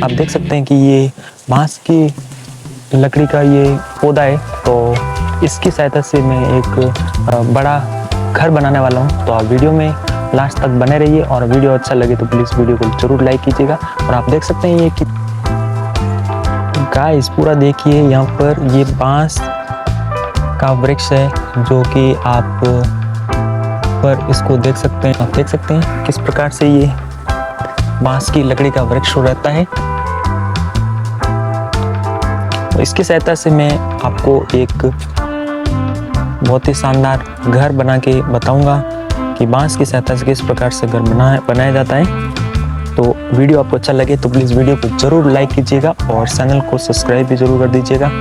आप देख सकते हैं कि ये बांस की लकड़ी का ये पौधा है, तो इसकी सहायता से मैं एक बड़ा घर बनाने वाला हूँ। तो आप वीडियो में लास्ट तक बने रहिए, और वीडियो अच्छा लगे तो प्लीज़ वीडियो को जरूर लाइक कीजिएगा। और आप देख सकते हैं ये कि गाइस पूरा देखिए, यहाँ पर ये बांस का वृक्ष है, जो कि आप पर इसको देख सकते हैं। आप देख सकते हैं किस प्रकार से ये बांस की लकड़ी का वृक्ष रहता है। तो इसकी सहायता से मैं आपको एक बहुत ही शानदार घर बना के बताऊंगा कि बांस की सहायता से किस प्रकार से घर बनाया जाता है। तो वीडियो आपको अच्छा लगे तो प्लीज़ वीडियो को ज़रूर लाइक कीजिएगा और चैनल को सब्सक्राइब भी ज़रूर कर दीजिएगा।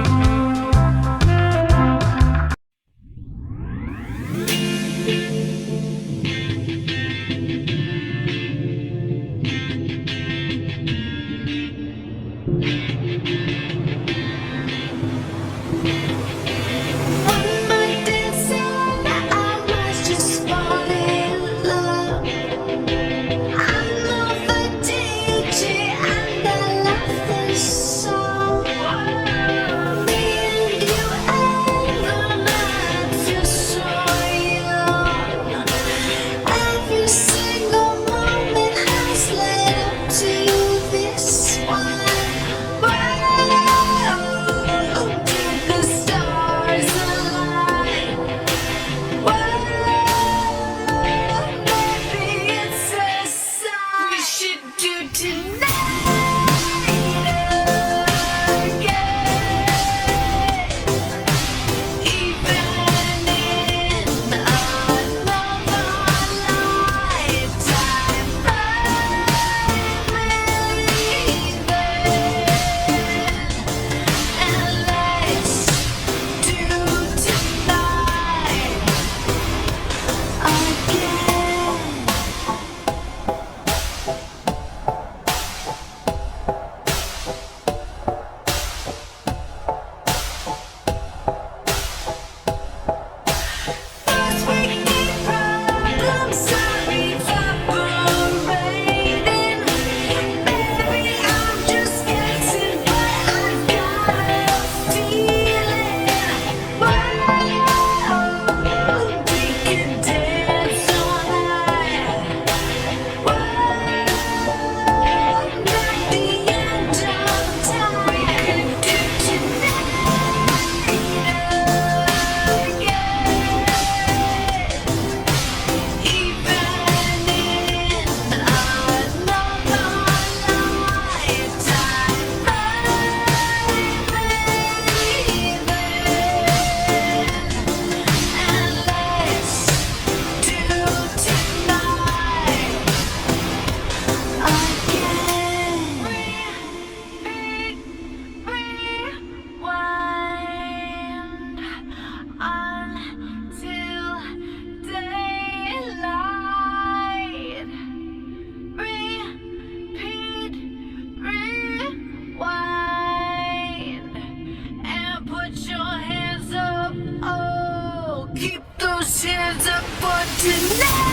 Keep those hands up for tonight.